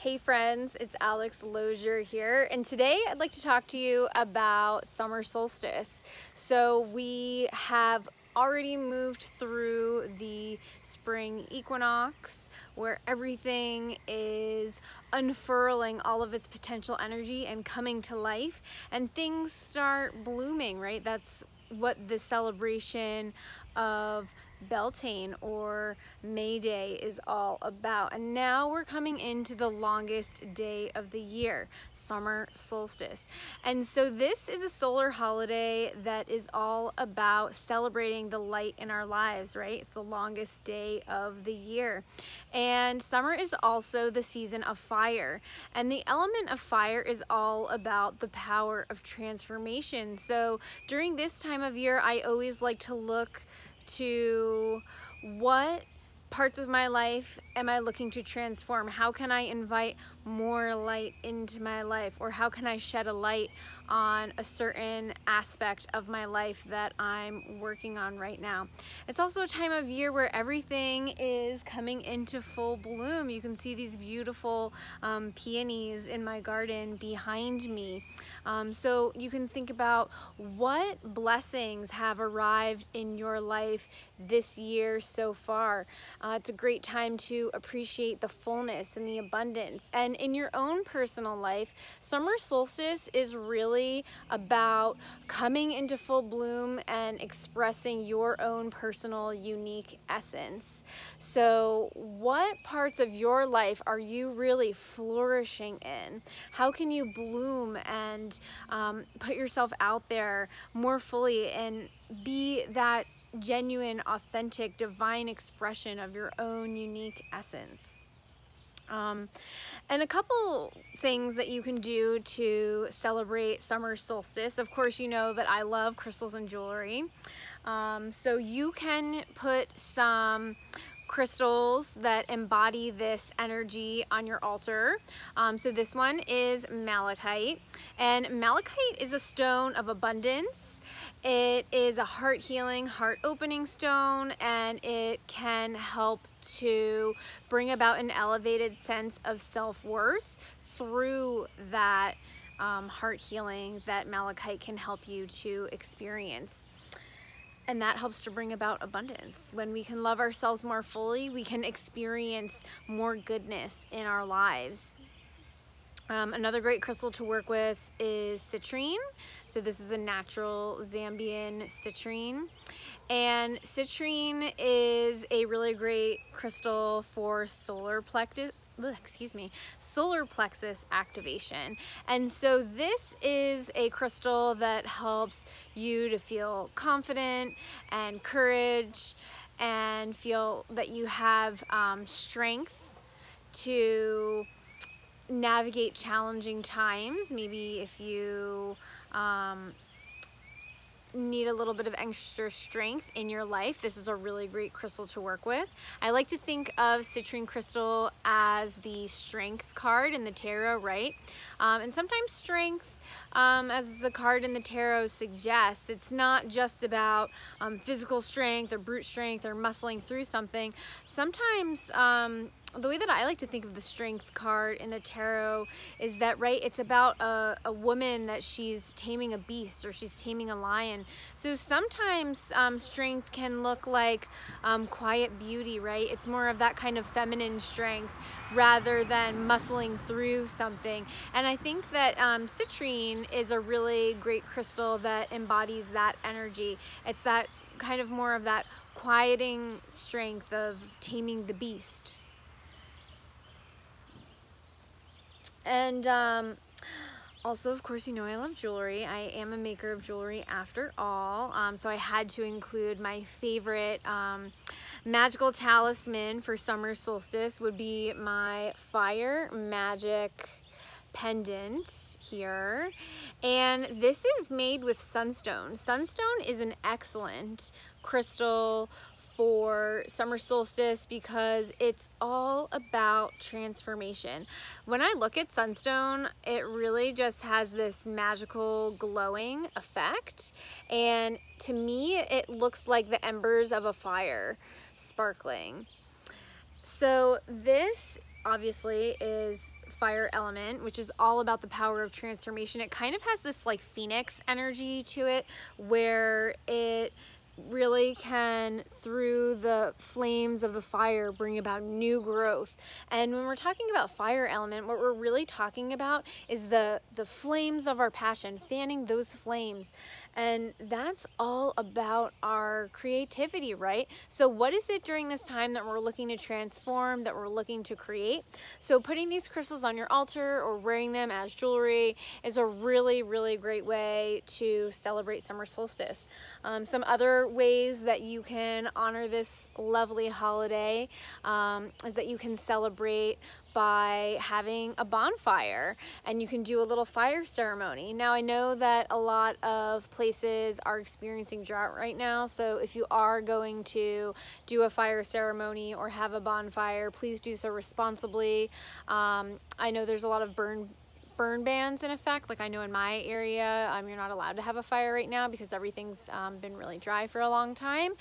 Hey friends, it's Alex Lozier here, and today I'd like to talk to you about summer solstice. So we have already moved through the spring equinox where everything is unfurling all of its potential energy and coming to life, and things start blooming, right? That's what the celebration of Beltane or May Day is all about. And now we're coming into the longest day of the year, summer solstice. And so this is a solar holiday that is all about celebrating the light in our lives, right? It's the longest day of the year. And summer is also the season of fire. And the element of fire is all about the power of transformation. So during this time of year, I always like to look to what parts of my life am I looking to transform? How can I invite more light into my life? Or how can I shed a light on a certain aspect of my life that I'm working on right now? It's also a time of year where everything is coming into full bloom. You can see these beautiful peonies in my garden behind me. So you can think about what blessings have arrived in your life this year so far. It's a great time to appreciate the fullness and the abundance. And in your own personal life, summer solstice is really about coming into full bloom and expressing your own personal unique essence. So what parts of your life are you really flourishing in? How can you bloom and put yourself out there more fully and be that genuine, authentic, divine expression of your own unique essence? And a couple things that you can do to celebrate summer solstice. Of course, you know that I love crystals and jewelry. So you can put some crystals that embody this energy on your altar. So this one is malachite, and malachite is a stone of abundance. It is a heart healing, heart opening stone, and it can help to bring about an elevated sense of self-worth through that heart healing that malachite can help you to experience. And that helps to bring about abundance. When we can love ourselves more fully, we can experience more goodness in our lives. Another great crystal to work with is citrine. So this is a natural Zambian citrine. And citrine is a really great crystal for solar plexus activation. And so this is a crystal that helps you to feel confident and courage and feel that you have strength to navigate challenging times. Maybe if you need a little bit of extra strength in your life, this is a really great crystal to work with. I like to think of citrine crystal as the strength card in the tarot, right? And sometimes strength, as the card in the tarot suggests, it's not just about physical strength or brute strength or muscling through something. Sometimes the way that I like to think of the strength card in the tarot is that, right, it's about a woman that she's taming a beast or she's taming a lion. So sometimes strength can look like quiet beauty, right? It's more of that kind of feminine strength rather than muscling through something. And I think that citrine is a really great crystal that embodies that energy. It's that kind of more of that quieting strength of taming the beast. And also, of course, you know I love jewelry. I am a maker of jewelry after all. So I had to include my favorite magical talisman for summer solstice would be my fire Magick pendant here. And this is made with sunstone. Sunstone is an excellent crystal for summer solstice because it's all about transformation. When I look at sunstone, it really just has this magical glowing effect, and to me it looks like the embers of a fire sparkling. So this obviously is fire element, which is all about the power of transformation. It kind of has this like phoenix energy to it, where it really can, through the flames of the fire, bring about new growth. And when we're talking about fire element, what we're really talking about is the flames of our passion, fanning those flames. And that's all about our creativity, right? So what is it during this time that we're looking to transform, that we're looking to create? So putting these crystals on your altar or wearing them as jewelry is a really, really great way to celebrate summer solstice. Some other ways that you can honor this lovely holiday is that you can celebrate by having a bonfire, and you can do a little fire ceremony. Now, I know that a lot of places are experiencing drought right now, so if you are going to do a fire ceremony or have a bonfire, please do so responsibly. I know there's a lot of burn bans in effect. Like I know in my area, you're not allowed to have a fire right now because everything's been really dry for a long time,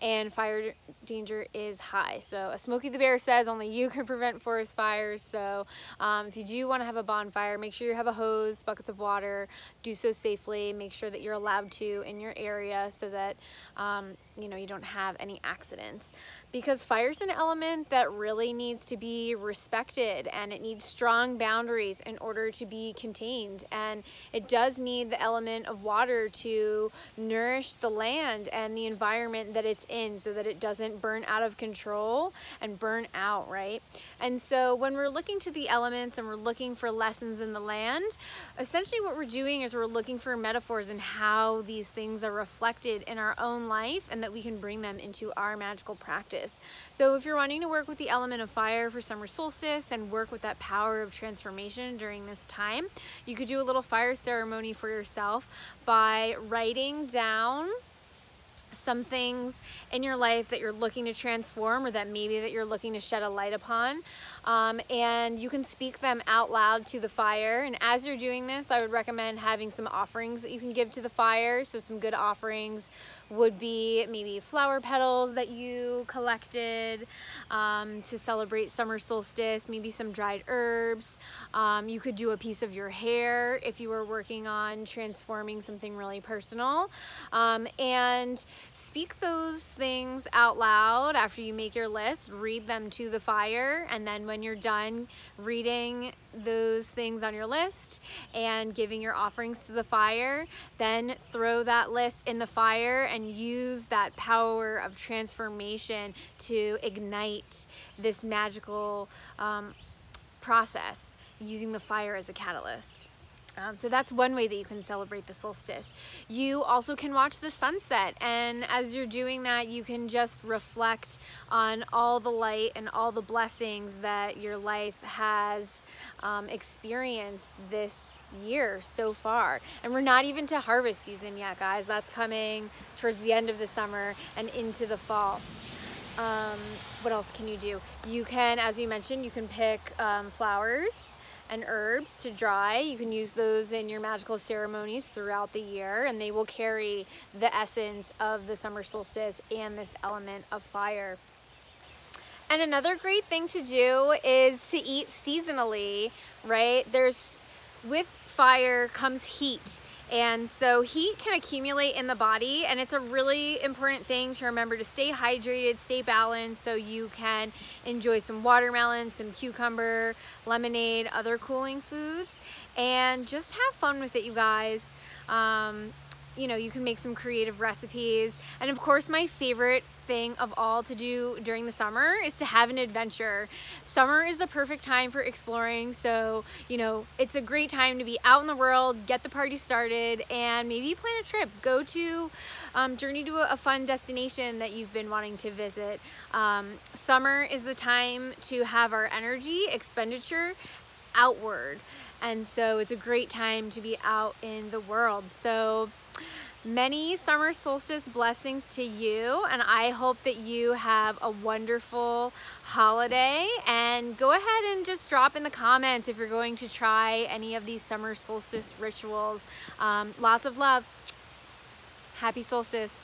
and fire danger is high. So Smokey the Bear says only you can prevent forest fires. So if you do want to have a bonfire, make sure you have a hose, buckets of water, do so safely, make sure that you're allowed to in your area so that you know, you don't have any accidents, because fire's an element that really needs to be respected, and it needs strong boundaries in order to be contained. And it does need the element of water to nourish the land and the environment that it's in so that it doesn't burn out of control and burn out, right? And so when we're looking to the elements and we're looking for lessons in the land, essentially what we're doing is we're looking for metaphors and how these things are reflected in our own life, and that we can bring them into our magical practice. So if you're wanting to work with the element of fire for summer solstice and work with that power of transformation during this time, you could do a little fire ceremony for yourself by writing down some things in your life that you're looking to transform, or that maybe that you're looking to shed a light upon, and you can speak them out loud to the fire. And as you're doing this, I would recommend having some offerings that you can give to the fire. So some good offerings would be maybe flower petals that you collected to celebrate summer solstice, maybe some dried herbs. You could do a piece of your hair if you were working on transforming something really personal, and speak those things out loud after you make your list. Read them to the fire, and then when you're done reading those things on your list and giving your offerings to the fire, then throw that list in the fire and use that power of transformation to ignite this magical process, using the fire as a catalyst. So that's one way that you can celebrate the solstice. You also can watch the sunset, and as you're doing that, you can just reflect on all the light and all the blessings that your life has experienced this year so far. And we're not even to harvest season yet, guys. That's coming towards the end of the summer and into the fall. What else can you do? You can, as we mentioned, you can pick flowers and herbs to dry. You can use those in your magical ceremonies throughout the year, and they will carry the essence of the summer solstice and this element of fire. And another great thing to do is to eat seasonally, right? With fire comes heat. And so heat can accumulate in the body, and it's a really important thing to remember to stay hydrated, stay balanced, so you can enjoy some watermelon, some cucumber, lemonade, other cooling foods, and just have fun with it, you guys. You know, you can make some creative recipes. And of course, my favorite thing of all to do during the summer is to have an adventure. Summer is the perfect time for exploring, so you know, it's a great time to be out in the world, get the party started, and maybe plan a trip. Go to journey to a fun destination that you've been wanting to visit. Summer is the time to have our energy expenditure outward, and so it's a great time to be out in the world. So many summer solstice blessings to you, and I hope that you have a wonderful holiday. And go ahead and just drop in the comments if you're going to try any of these summer solstice rituals. Lots of love. Happy solstice.